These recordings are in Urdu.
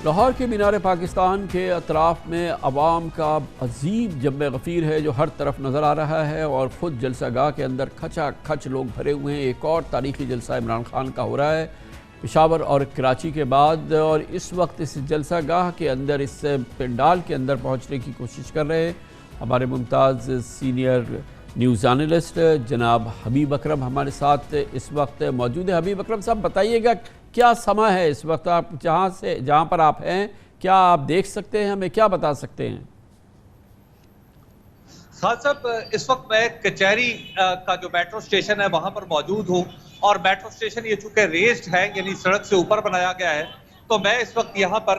لاہور کے مینار پاکستان کے اطراف میں عوام کا عظیم جمع غفیر ہے جو ہر طرف نظر آ رہا ہے، اور خود جلسہ گاہ کے اندر کھچا کھچ لوگ بھرے ہوئے ہیں۔ ایک اور تاریخی جلسہ عمران خان کا ہو رہا ہے پشاور اور کراچی کے بعد، اور اس وقت اس جلسہ گاہ کے اندر، اس پنڈال کے اندر پہنچنے کی کوشش کر رہے ہیں ہمارے ممتاز سینئر نیوز اینالسٹ جناب حبیب اکرم ہمارے ساتھ اس وقت موجود ہے۔ حبیب اکرم صاحب، بتائیے گا کیا سما ہے اس وقت، آپ جہاں پر آپ ہیں، کیا آپ دیکھ سکتے ہیں، ہمیں کیا بتا سکتے ہیں؟ خان صاحب، اس وقت میں کچہری کا جو میٹرو سٹیشن ہے وہاں پر موجود ہوں، اور میٹرو سٹیشن یہ چونکہ ریزڈ ہے، یعنی سڑک سے اوپر بنایا گیا ہے، تو میں اس وقت یہاں پر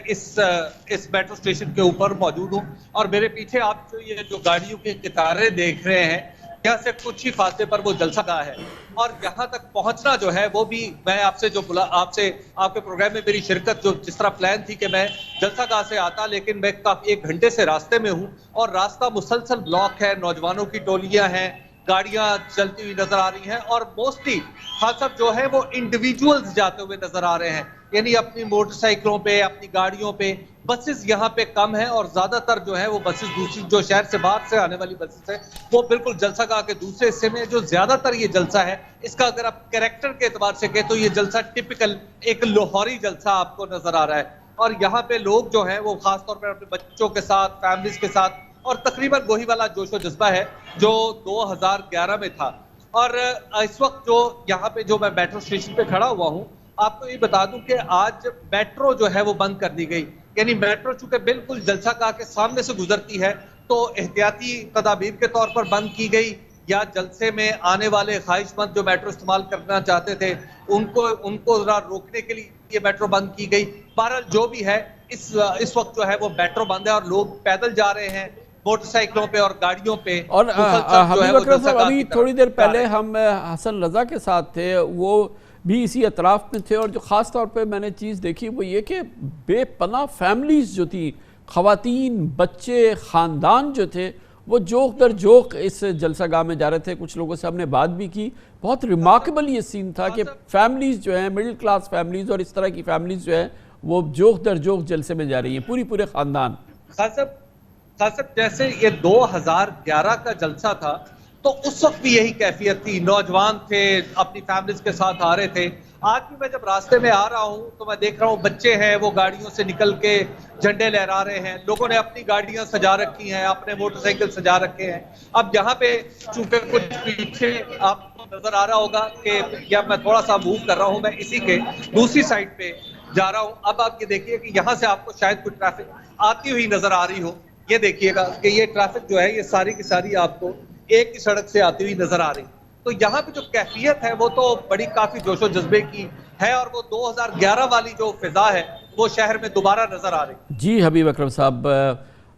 اس میٹرو سٹیشن کے اوپر موجود ہوں، اور میرے پیچھے آپ یہ جو گاڑیوں کی قطاریں دیکھ رہے ہیں، یہاں سے کچھ ہی فاصلے پر وہ جلسہ گاہ ہے، اور یہاں تک پہنچنا جو ہے وہ بھی میں آپ کے پروگرام میں میری شرکت جس طرح پلان تھی کہ میں جلسہ گاہ سے آتا، لیکن میں کافی 1 گھنٹے سے راستے میں ہوں، اور راستہ مسلسل بلاک ہے، نوجوانوں کی ٹولیاں ہیں، گاڑیاں چلتی ہوئی نظر آ رہی ہیں، اور موسٹلی خان صاحب جو ہے وہ انڈیویجولز جاتے ہوئے نظر آ رہے ہیں، یعنی اپنی موٹر سائیکلوں پہ، اپنی گاڑیوں پہ۔ بسز یہاں پہ کم ہیں، اور زیادہ تر جو ہے وہ بسز دوسری جو شہر سے باہر سے آنے والی بسز ہیں وہ بالکل جلسہ گاہ کے دوسرے حصے میں، جو زیادہ تر یہ جلسہ ہے اس کا اگر آپ کریکٹر کے اعتبار سے کہیں تو یہ جلسہ ٹپیکل ایک لاہوری جلسہ آپ کو نظر آ رہا ہے، اور یہاں پہ لوگ جو ہیں وہ خاص طور پر اپنے بچوں کے ساتھ، فیملیز کے ساتھ، اور تقریباً وہی والا جوش و جذبہ ہے جو 2011 میں تھا۔ اور اس وقت جو یہاں پہ جو میں میٹرو اسٹیشن پہ کھڑا ہوا ہوں، آپ کو یہ بتا دوں کہ آج میٹرو جو ہے وہ بند کر دی گئی، یعنی میٹرو چونکہ بالکل جلسہ گاہ کے سامنے سے گزرتی ہے تو احتیاطی تدابیر کے طور پر بند کی گئی، یا جلسے میں آنے والے خواہش مند جو میٹرو استعمال کرنا چاہتے تھے ان کو ذرا روکنے کے لیے یہ میٹرو بند کی گئی۔ بہرحال جو بھی ہے اس وقت جو ہے وہ میٹرو بند ہے، اور لوگ پیدل جا رہے ہیں موٹر سائیکلوں پہ اور گاڑیوں پہ۔ اور حبیب اکرم صاحب، ابھی تھوڑی دیر پہلے ہم حسن رضا کے ساتھ تھے، وہ بھی اسی اطراف میں تھے، اور جو خاص طور پہ میں نے چیز دیکھی وہ یہ کہ بے پناہ فیملیز جو تھی، خواتین، بچے، خاندان جو تھے، وہ جوق در جوق اس جلسہ گاہ میں جا رہے تھے۔ کچھ لوگوں سے ہم نے بات بھی کی، بہت ریمارکیبل یہ سین تھا کہ فیملیز جو ہیں، مڈل کلاس فیملیز اور اس طرح کی فیملیز جو ہیں وہ جوق در جوق جلسے میں جا رہی ہیں، پورے خاندان۔ خان صاحب جیسے یہ 2011 کا جلسہ تھا تو اس وقت بھی یہی کیفیت تھی، نوجوان تھے، اپنی فیملیز کے ساتھ آ رہے تھے۔ آج بھی میں جب راستے میں آ رہا ہوں تو میں دیکھ رہا ہوں بچے ہیں، وہ گاڑیوں سے نکل کے جھنڈے لہرا رہے ہیں، لوگوں نے اپنی گاڑیاں سجا رکھی ہیں، اپنے موٹر سائیکل سجا رکھے ہیں۔ اب یہاں پہ چونکہ کچھ پیچھے آپ کو نظر آ رہا ہوگا کہ یا میں تھوڑا سا موو کر رہا ہوں، میں اسی کے دوسری سائڈ پہ جا رہا ہوں۔ اب آپ یہ دیکھیے کہ یہاں سے آپ کو شاید کوئی ٹریفک آتی ہوئی نظر آ رہی ہو، یہ دیکھیے گا کہ یہ ٹریفک جو ہے یہ ساری کی ساری آپ کو ایک ہی سڑک سے آتی ہوئی نظر آ رہی۔ تو یہاں پہ جو کیفیت ہے وہ تو بڑی کافی جوش و جذبے کی ہے، اور وہ 2011 والی جو فضا ہے وہ شہر میں دوبارہ نظر آ رہی۔ جی حبیب اکرم صاحب،